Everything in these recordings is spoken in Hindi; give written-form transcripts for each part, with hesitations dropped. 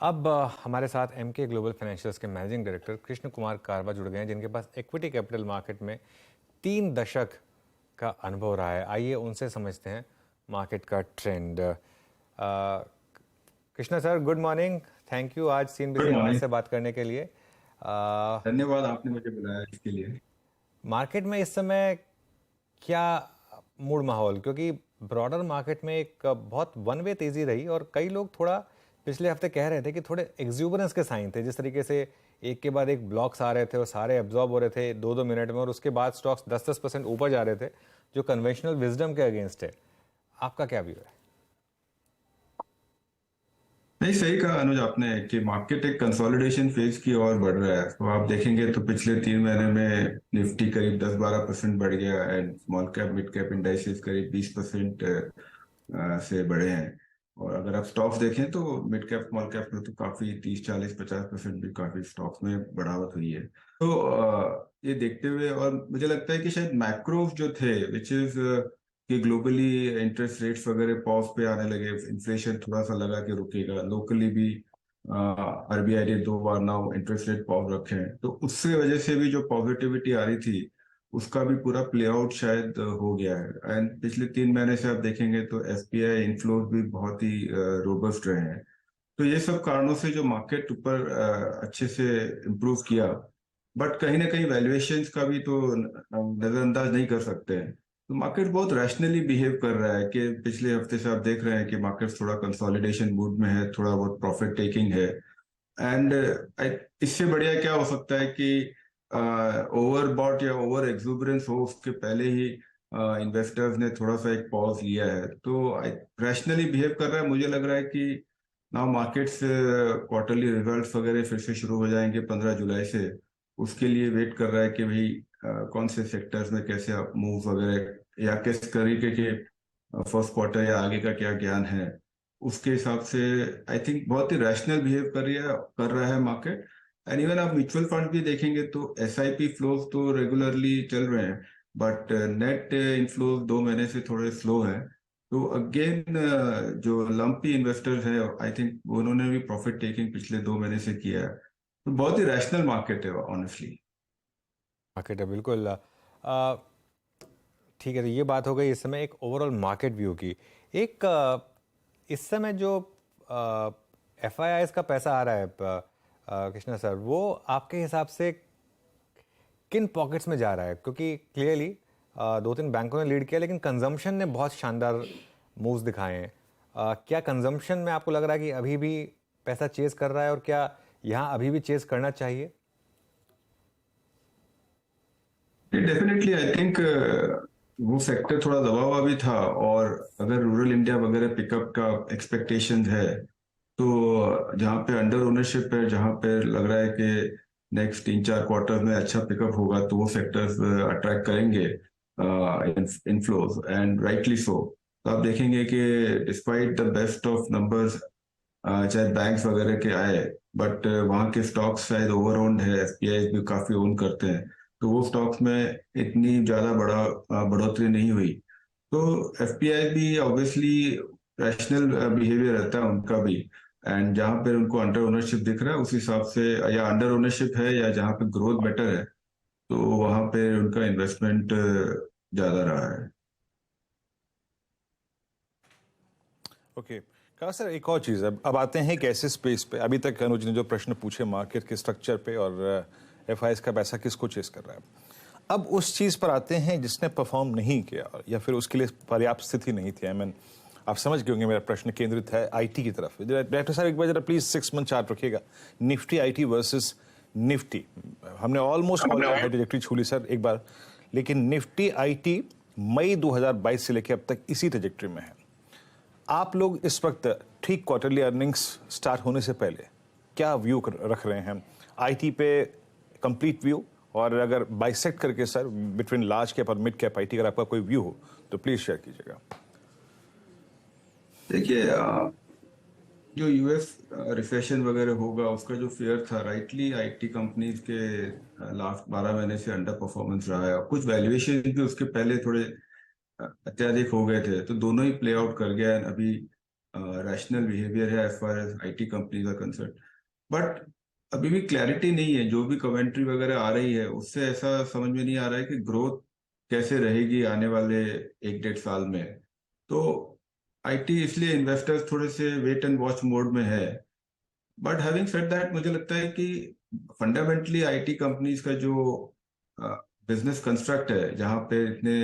अब हमारे साथ एमके ग्लोबल फाइनेंशियल्स के मैनेजिंग डायरेक्टर कृष्ण कुमार कारवा जुड़ गए हैं, जिनके पास इक्विटी कैपिटल मार्केट में 3 दशक का अनुभव रहा है। आइए उनसे समझते हैं मार्केट का trend. Krishna sir, good morning. Thank you आज सीन गुड बिजी आवाज मॉर्निंग। से बात करने के लिए। धन्यवाद, आपने मुझे बुलाया इसके लिए। मार्केट में इस समय क्या मूड माहौल, क्योंकि ब्रॉडर मार्केट में एक बहुत वन वे तेजी रही और कई लोग थोड़ा पिछले हफ्ते कह रहे थे कि थोड़े एग्जूबरेंस के साइन थे। जिस तरीके से एक के बाद एक ब्लॉक्स आ रहे थे और सारे एब्जॉर्ब हो रहे थे 2-2 मिनट में, और उसके बाद स्टॉक्स 10-10% ऊपर जा रहे थे, जो कन्वेंशनल विजडम के अगेंस्ट है। आपका क्या व्यू है? नहीं, सही कहा अनुज आपने कि मार्केट एक कंसोलिडेशन फेज की ओर बढ़ रहा है। तो आप देखेंगे तो पिछले 3 महीने में निफ्टी करीब 10-12% बढ़ गया and small cap mid cap indices करीब 20% से बढ़े हैं। और अगर आप स्टॉक्स देखें तो मिड कैप स्मॉल कैप में तो काफी 30-40-50% भी काफी स्टॉक्स में बढ़ावट हुई है। तो ये देखते हुए और मुझे लगता है कि शायद मैक्रोज जो थे विच इज कि ग्लोबली इंटरेस्ट रेट्स वगैरह पॉज पे आने लगे, इन्फ्लेशन थोड़ा सा लगा कि रुकेगा। लोकली भी आरबीआई ने 2 bar now interest rate pause रखे हैं, तो उससे वजह से भी जो पॉजिटिविटी आ रही थी उसका भी पूरा प्ले आउट शायद हो गया है। एंड पिछले 3 महीने से आप देखेंगे तो एसबीआई इनफ्लोज भी बहुत ही रोबस्ट रहे हैं। तो ये सब कारणों से जो मार्केट ऊपर अच्छे से इम्प्रूव किया, बट कहीं ना कहीं वैल्यूएशंस का भी तो नजरअंदाज नहीं कर सकते हैं। तो मार्केट बहुत रैशनली बिहेव कर रहा है कि पिछले हफ्ते से आप देख रहे हैं कि मार्केट थोड़ा कंसोलिडेशन मूड में है, थोड़ा बहुत प्रॉफिट टेकिंग है। एंड इससे बढ़िया क्या हो सकता है कि ओवरबॉट या ओवर एक्सूबरेंस हो उसके पहले ही इन्वेस्टर्स ने थोड़ा सा एक पॉज लिया है। तो रैशनली बिहेव कर रहा है। मुझे लग रहा है कि नाउ मार्केट्स क्वार्टरली रिजल्ट्स वगैरह फिर से शुरू हो जाएंगे 15 जुलाई से। उसके लिए वेट कर रहा है कि भाई कौन से सेक्टर्स में कैसे मूव वगैरह या किस तरीके के फर्स्ट क्वार्टर या आगे का क्या ज्ञान है, उसके हिसाब से आई थिंक बहुत ही रैशनल बिहेव कर रहा है मार्केट। एंड इवन आप म्यूचुअल फंड भी देखेंगे तो एसआईपी फ्लोज तो रेगुलरली चल रहे हैं, बट नेट इनफ्लोज 2 महीने से थोड़े स्लो है। तो अगेन जो लंपी इन्वेस्टर्स है आई थिंक उन्होंने भी प्रॉफिट टेकिंग पिछले 2 महीने से किया है। तो बहुत ही रैशनल मार्केट है ऑनेस्टली। मार्केट है बिल्कुल। ठीक है, तो ये बात हो गई इस समय एक ओवरऑल मार्केट व्यू की। एक इस समय जो एफ आई का पैसा आ रहा है, कृष्णा सर, वो आपके हिसाब से किन पॉकेट्स में जा रहा है? क्योंकि क्लियरली 2-3 बैंकों ने लीड किया, लेकिन कंजम्पशन ने बहुत शानदार मूव्स दिखाए हैं। क्या कंजम्पशन में आपको लग रहा है कि अभी भी पैसा चेज कर रहा है, और क्या यहाँ अभी भी चेज करना चाहिए? डेफिनेटली आई थिंक वो सेक्टर थोड़ा दबा हुआ भी था। और अगर रूरल इंडिया वगैरह पिकअप का एक्सपेक्टेशन है तो जहाँ पे अंडर ओनरशिप है, जहाँ पे लग रहा है कि नेक्स्ट 3-4 क्वार्टर में अच्छा पिकअप होगा, तो वो सेक्टर्स अट्रैक्ट करेंगे इनफ्लोज एंड राइटली सो। तो आप देखेंगे कि despite the best of numbers चाहे बैंक्स वगैरह के आए, बट वहाँ के स्टॉक्स शायद ओवर ओन्ड है, एफपीआई भी काफी ओन करते हैं। तो वो स्टॉक्स में इतनी ज्यादा बढ़ोतरी नहीं हुई। तो एफपीआई भी ऑब्वियसली रैशनल बिहेवियर रहता है उनका भी। एंड जहां पे उनको अंडर ओनरशिप दिख रहा है उस हिसाब से, या अंडर ओनरशिप है या जहां पे ग्रोथ बेटर है, तो वहां पे उनका इन्वेस्टमेंट ज्यादा रहा है। ओके। कहा सर, एक और चीज़ है। अब आते हैं एक ऐसे स्पेस पे, अभी तक अनुज ने जो प्रश्न पूछे मार्केट के स्ट्रक्चर पे और एफआईएस का पैसा किसको चेस कर रहा है, अब उस चीज़ पर आते हैं जिसने परफॉर्म नहीं किया या फिर उसके लिए पर्याप्त स्थिति नहीं थी। आई मीन, आप समझ गए होंगे मेरा प्रश्न केंद्रित है आईटी की तरफ। डायरेक्टर साहब, एक बार जरा प्लीज 6 मंथ चार्ट रखिएगा, निफ्टी आईटी वर्सेस निफ्टी। हमने ऑलमोस्ट ट्रैजेक्टरी छू ली सर एक बार, लेकिन निफ्टी आईटी मई 2022 से लेकर अब तक इसी ट्रैजेक्टरी में है। आप लोग इस वक्त ठीक क्वार्टरली अर्निंग्स स्टार्ट होने से पहले क्या व्यू रख रहे हैं आईटी पे, कंप्लीट व्यू? और अगर बाइसेक्ट करके सर बिटवीन लार्ज कैप और मिड कैप आईटी, अगर आपका कोई व्यू हो तो प्लीज शेयर कीजिएगा। देखिए, जो यूएस रिसेशन वगैरह होगा उसका जो फेयर था, राइटली आईटी कंपनीज के लास्ट 12 महीने से अंडर परफॉर्मेंस रहा है। कुछ वैल्यूएशन भी उसके पहले थोड़े अत्याधिक हो गए थे, तो दोनों ही प्ले आउट कर गया है। अभी रैशनल बिहेवियर है as far as IT companies are concern. But अभी भी क्लैरिटी नहीं है, जो भी कमेंट्री वगैरह आ रही है उससे ऐसा समझ में नहीं आ रहा है कि ग्रोथ कैसे रहेगी आने वाले 1-1.5 साल में। तो आईटी इसलिए इन्वेस्टर्स थोड़े से वेट एंड वॉच मोड में है। बट हैविंग सेड दैट, मुझे लगता है कि फंडामेंटली आईटी कंपनीज का जो बिजनेस कंस्ट्रक्ट है, जहाँ पे इतने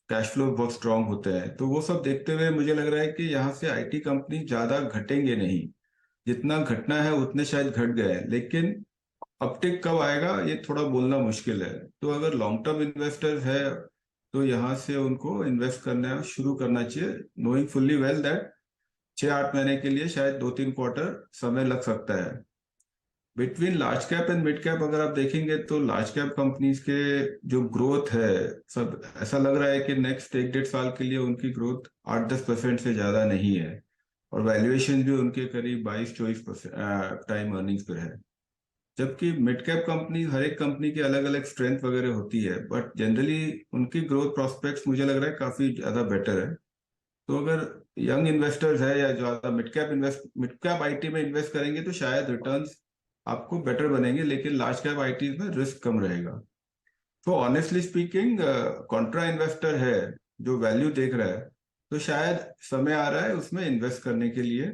कैश फ्लो बहुत स्ट्रांग होते हैं, तो वो सब देखते हुए मुझे लग रहा है कि यहाँ से आईटी कंपनी ज्यादा घटेंगे नहीं। जितना घटना है उतने शायद घट गए हैं, लेकिन अपटिक कब आएगा ये थोड़ा बोलना मुश्किल है। तो अगर लॉन्ग टर्म इन्वेस्टर्स है तो यहाँ से उनको इन्वेस्ट करना शुरू करना चाहिए, नोइंग फुल्ली वेल दैट 6-8 महीने के लिए शायद 2-3 क्वार्टर समय लग सकता है। Between large cap and mid cap अगर आप देखेंगे तो लार्ज कैप कंपनीज के जो ग्रोथ है, सब ऐसा लग रहा है कि नेक्स्ट 1-1.5 साल के लिए उनकी ग्रोथ 8-10% से ज्यादा नहीं है, और वैल्यूएशन भी उनके करीब 22-24% टाइम अर्निंग्स पर है। जबकि मिड कैप कंपनी, हर एक कंपनी की अलग अलग स्ट्रेंथ वगैरह होती है, बट जनरली उनकी ग्रोथ प्रोस्पेक्ट्स मुझे लग रहा है काफी ज्यादा बेटर है। तो अगर यंग इन्वेस्टर्स है या ज्यादा मिड कैप आईटी में इन्वेस्ट करेंगे तो शायद रिटर्न्स आपको बेटर बनेंगे, लेकिन लार्ज कैप आईटी में रिस्क कम रहेगा। तो ऑनेस्टली स्पीकिंग, कॉन्ट्रा इन्वेस्टर है जो वैल्यू देख रहा है, तो शायद समय आ रहा है उसमें इन्वेस्ट करने के लिए,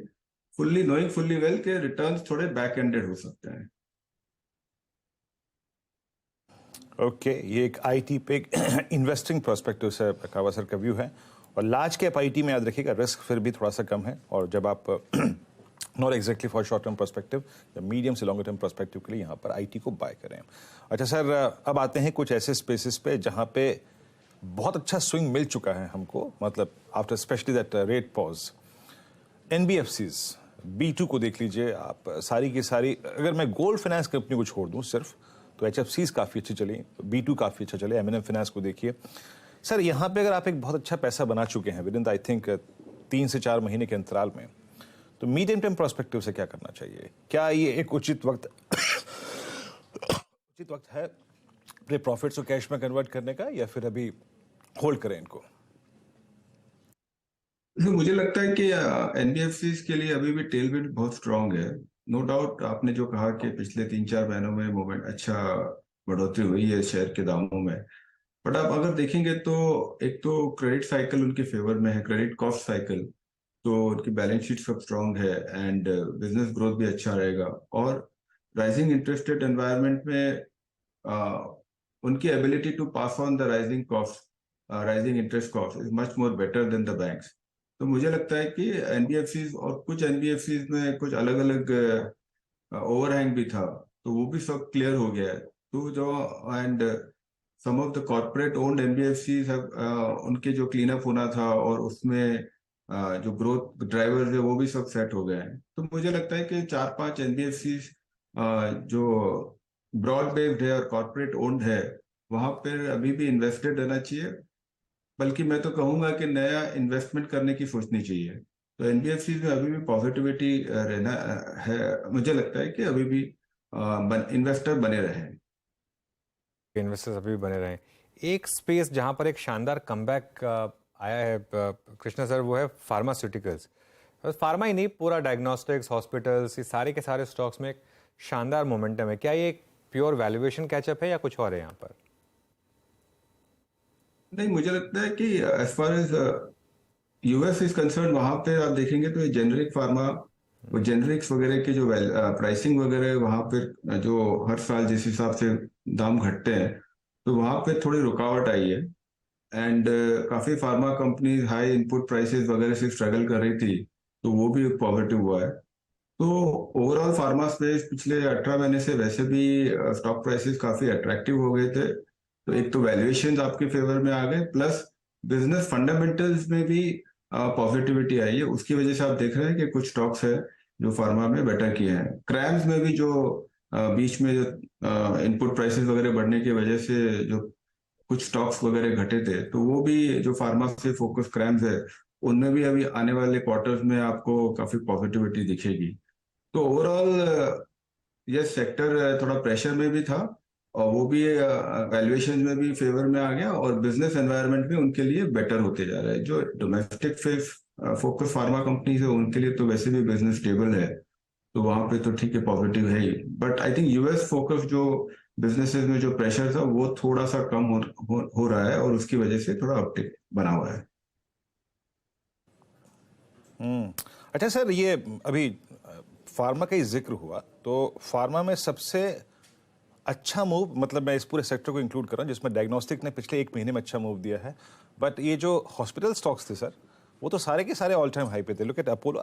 फुल्ली नोइंग फुल्ली वेल के रिटर्न्स थोड़े बैक एंडेड हो सकते हैं। ओके, ये एक आईटी पे इन्वेस्टिंग पर्सपेक्टिव से कावा सर का व्यू है। और लार्ज कैप आईटी में याद रखिएगा रिस्क फिर भी थोड़ा सा कम है, और जब आप not exactly for short term perspective, जब मीडियम से लॉन्गर टर्म पर्सपेक्टिव के लिए यहाँ पर आईटी को बाय करें। अच्छा सर, अब आते हैं कुछ ऐसे स्पेसिस पे जहाँ पे बहुत अच्छा स्विंग मिल चुका है हमको, मतलब after specially that rate pause. NBFCs, B2 को देख लीजिए आप, सारी की सारी, अगर मैं गोल्ड फाइनेंस कंपनी को छोड़ दूं सिर्फ, तो HFCs काफ़ी अच्छी चली, B2 काफ़ी अच्छा चले, M&M फाइनेंस को देखिए। सर यहाँ पे अगर आप एक बहुत अच्छा पैसा बना चुके हैं विद इन आई थिंक 3 से 4 महीने के अंतराल में, तो मीडियम टर्म प्रोस्पेक्टिव से क्या करना चाहिए? क्या ये एक उचित वक्त है अपने प्रॉफिट्स को कैश में कन्वर्ट करने का, या फिर अभी होल्ड करें इनको? मुझे लगता है कि एनबीएफसीज के लिए अभी भी टेलविंड बहुत स्ट्रांग है। नो डाउट, आपने जो कहा कि पिछले 3-4 महीनों में मूवमेंट अच्छा बढ़ोतरी हुई है शेयर के दामों में, बट आप अगर देखेंगे तो एक तो क्रेडिट साइकिल उनके फेवर में है, क्रेडिट कॉस्ट साइकिल, तो उनकी बैलेंस शीट सब स्ट्रांग है एंड बिजनेस ग्रोथ भी अच्छा रहेगा। और राइजिंग इंटरेस्ट रेट एनवायरनमेंट में उनकी ability to pass on the rising interest cost is much more better than the banks. तो मुझे लगता है कि एनबीएफसीज, और कुछ एनबीएफसीज में कुछ अलग अलग ओवरहैंग भी था, तो वो भी सब क्लियर हो गया है। तो जो and some of the corporate owned NBFCs उनके जो क्लीन अप होना था और उसमें जो ग्रोथ ड्राइवर्स है वो भी सब सेट हो गए हैं। तो मुझे लगता है कि 4-5 एनबीएफसीज जो ब्रॉड बेस्ड है और कॉर्पोरेट ओन्ड है, वहां पर अभी भी इन्वेस्टेड रहना चाहिए, बल्कि मैं तो कहूंगा कि नया इन्वेस्टमेंट करने की सोचनी चाहिए। तो एनबीएफसी में अभी भी पॉजिटिविटी रहना है, मुझे लगता है कि अभी भी इन्वेस्टर बने रहे, इन्वेस्टर्स अभी भी बने रहे। एक स्पेस जहां पर एक शानदार कमबैक आया है कृष्णा सर, वो है फार्मास्यूटिकल्स। फार्मा ही नहीं, पूरा डायग्नोस्टिक्स, हॉस्पिटल्स, ये सारे के सारे स्टॉक्स में एक शानदार मोमेंटम है। क्या ये एक प्योर वैल्यूएशन कैचअप है या कुछ और है यहाँ पर? नहीं, मुझे लगता है कि as far as US is concern, वहां पे आप देखेंगे तो जेनरिक फार्मा, वो जेनरिक्स वगैरह के जो प्राइसिंग वगैरह वहां पर जो हर साल जिस हिसाब से दाम घटते हैं, तो वहां पे थोड़ी रुकावट आई है। एंड काफी pharma companies high input prices वगैरह से स्ट्रगल कर रही थी, तो वो भी पॉजिटिव हुआ है। तो ओवरऑल फार्मा स्पेस पिछले 18 महीने से वैसे भी स्टॉक प्राइसेस काफी अट्रैक्टिव हो गए थे। तो एक तो वैल्यूएशंस आपके फेवर में आ गए, प्लस बिजनेस फंडामेंटल्स में भी पॉजिटिविटी आई है। उसकी वजह से आप देख रहे हैं कि कुछ स्टॉक्स है जो फार्मा में बेटर किए हैं। क्रैम्स में भी जो बीच में जो इनपुट प्राइसेस वगैरह बढ़ने की वजह से जो कुछ स्टॉक्स वगैरह घटे थे, तो वो भी जो फार्मा से फोकस क्रैम्स है उनमें भी अभी आने वाले क्वार्टर्स में आपको काफी पॉजिटिविटी दिखेगी। तो ओवरऑल ये सेक्टर थोड़ा प्रेशर में भी था, और वो भी वैल्यूएशन में भी फेवर में आ गया, और बिजनेस एनवायरनमेंट भी उनके लिए बेटर होते जा रहा है। जो डोमेस्टिक फोकस फार्मा कंपनीज है, उनके लिए तो वैसे भी बिजनेस स्टेबल है, तो वहां पे तो ठीक है, पॉजिटिव है ही। But I think US focus जो बिजनेसेस में जो प्रेशर था वो थोड़ा सा कम हो रहा है, और उसकी वजह से थोड़ा अपटिक बना हुआ है। अच्छा सर, ये अभी फार्मा का ही जिक्र हुआ, तो फार्मा में सबसे अच्छा मूव, मतलब मैं इस पूरे सेक्टर को इंक्लूड कर रहा हूँ जिसमें डायग्नोस्टिक ने पिछले 1 महीने में अच्छा मूव दिया है, बट ये जो हॉस्पिटल स्टॉक्स थे सर, वो तो सारे के सारे ऑल टाइम हाई पे थे। लुक एट अपोलो,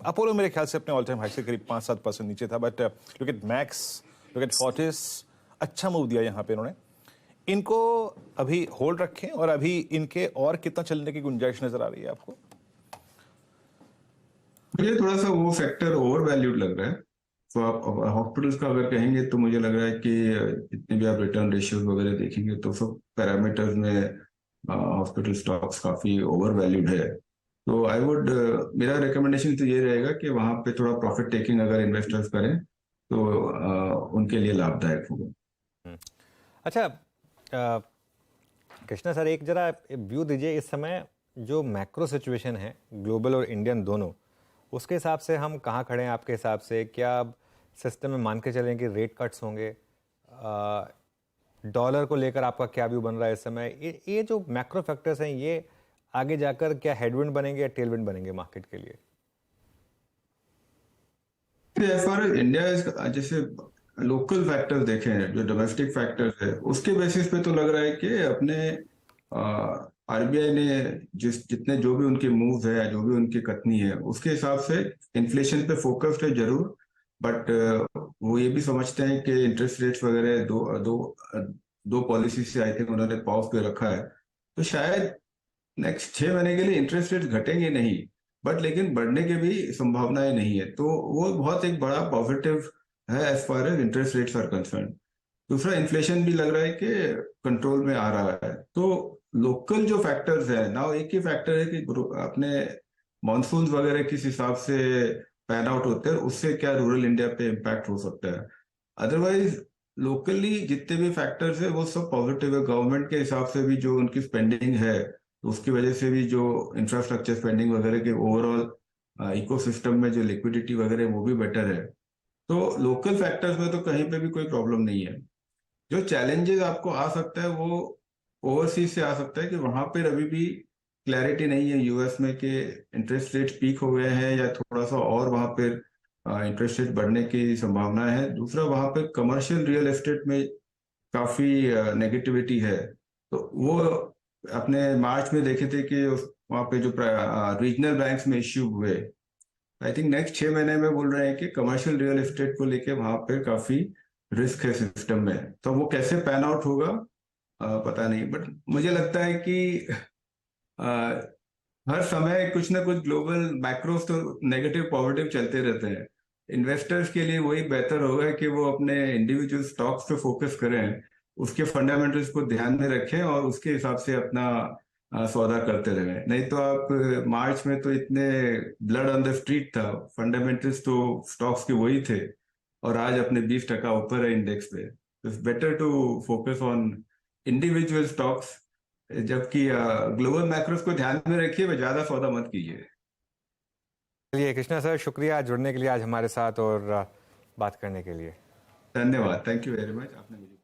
अपोलो मेरे ख्याल से अपने ऑल टाइम हाई से करीब 5-7% नीचे था, but look at max, look at Fortis, अच्छा मूव दिया यहाँ पे इन्होंने। इनको अभी होल्ड रखें, और अभी इनके और कितना चलने की गुंजाइश नजर आ रही है आपको? मुझे थोड़ा सा वो सेक्टर ओवर वैल्यूड लग रहा है। तो आप हॉस्पिटल्स का अगर कहेंगे तो मुझे लग रहा है कि जितने भी आप रिटर्न रेशियोज वगैरह देखेंगे तो सब पैरामीटर्स में हॉस्पिटल स्टॉक्स काफी ओवर वैल्यूड है। तो आई वुड, मेरा रिकमेंडेशन तो ये रहेगा कि वहां पे थोड़ा प्रॉफिट टेकिंग अगर इन्वेस्टर्स करें तो उनके लिए लाभदायक होगा। अच्छा, कृष्णा सर, एक जरा व्यू दीजिए इस समय जो मैक्रो सिचुएशन है, ग्लोबल और इंडियन दोनों, उसके हिसाब से हम कहाँ खड़े हैं आपके हिसाब से? क्या सिस्टम में मान के चलें कि रेट कट्स होंगे? डॉलर को लेकर आपका क्या व्यू बन रहा है इस समय? ये जो मैक्रो फैक्टर्स हैं, ये आगे जाकर क्या हेडविंड बनेंगे या टेलविंड बनेंगे मार्केट के लिए? एज फार एज इंडिया, जैसे लोकल फैक्टर्स देखे हैं, जो डोमेस्टिक फैक्टर्स है, उसके बेसिस पे तो लग रहा है कि अपने आरबीआई ने जितने जो भी उनके मूव्स है या जो भी उनकी कथनी है, उसके हिसाब से इन्फ्लेशन पे फोकस्ड है जरूर। बट वो ये भी समझते हैं कि इंटरेस्ट रेट्स वगैरह दो दो दो पॉलिसी से आई थिंक उन्होंने पॉज पे रखा है, तो शायद नेक्स्ट 6 महीने के लिए इंटरेस्ट रेट घटेंगे नहीं, बट लेकिन बढ़ने की भी संभावनाएं नहीं है। तो वो बहुत एक बड़ा पॉजिटिव है as far as interest rates are concern. दूसरा, इन्फ्लेशन भी लग रहा है कि कंट्रोल में आ रहा है। तो लोकल जो फैक्टर्स है ना, एक ही फैक्टर है कि अपने मॉनसून वगैरह किस हिसाब से पैन आउट होते हैं, उससे क्या रूरल इंडिया पे इम्पैक्ट हो सकता है। अदरवाइज लोकली जितने भी फैक्टर्स है वो सब पॉजिटिव है। गवर्नमेंट के हिसाब से भी जो उनकी स्पेंडिंग है, तो उसकी वजह से भी जो इंफ्रास्ट्रक्चर स्पेंडिंग वगैरह के ओवरऑल इकोसिस्टम में जो लिक्विडिटी वगैरह है वो भी बेटर है। तो लोकल फैक्टर्स में तो कहीं पे भी कोई प्रॉब्लम नहीं है। जो चैलेंजेस आपको आ सकता है वो ओवरसीज से आ सकता है, कि वहां पर अभी भी क्लैरिटी नहीं है यूएस में कि इंटरेस्ट रेट पीक हो गए हैं या थोड़ा सा और वहां पर इंटरेस्ट रेट बढ़ने की संभावना है। दूसरा, वहां पर कमर्शियल रियल एस्टेट में काफी नेगेटिविटी है। तो वो अपने मार्च में देखे थे कि वहां पे जो रीजनल बैंक्स में इश्यू हुए, आई थिंक नेक्स्ट 6 महीने में बोल रहे हैं कि कमर्शियल रियल एस्टेट को लेके वहां पे काफी रिस्क है सिस्टम में। तो वो कैसे पैन आउट होगा पता नहीं, बट मुझे लगता है कि आ, हर समय कुछ ना कुछ ग्लोबल मैक्रोस तो नेगेटिव पॉजिटिव चलते रहते हैं। इन्वेस्टर्स के लिए वही बेहतर होगा कि वो अपने इंडिविजुअल स्टॉक्स पे फोकस करें, उसके फंडामेंटल्स को ध्यान में रखें और उसके हिसाब से अपना सौदा करते रहे। नहीं तो आप मार्च में तो इतने ब्लड ऑन द स्ट्रीट था, फंडामेंटल्स तो स्टॉक्स के वही थे, और आज अपने 20% ऊपर है इंडेक्स पे। It's better to focus on individual stocks, जबकि ग्लोबल मैक्रोस को ध्यान में रखिए, वह ज्यादा सौदा मत कीजिए। चलिए कृष्णा सर, शुक्रिया जुड़ने के लिए आज हमारे साथ और बात करने के लिए। धन्यवाद, थैंक यू वेरी मच, आपने मुझे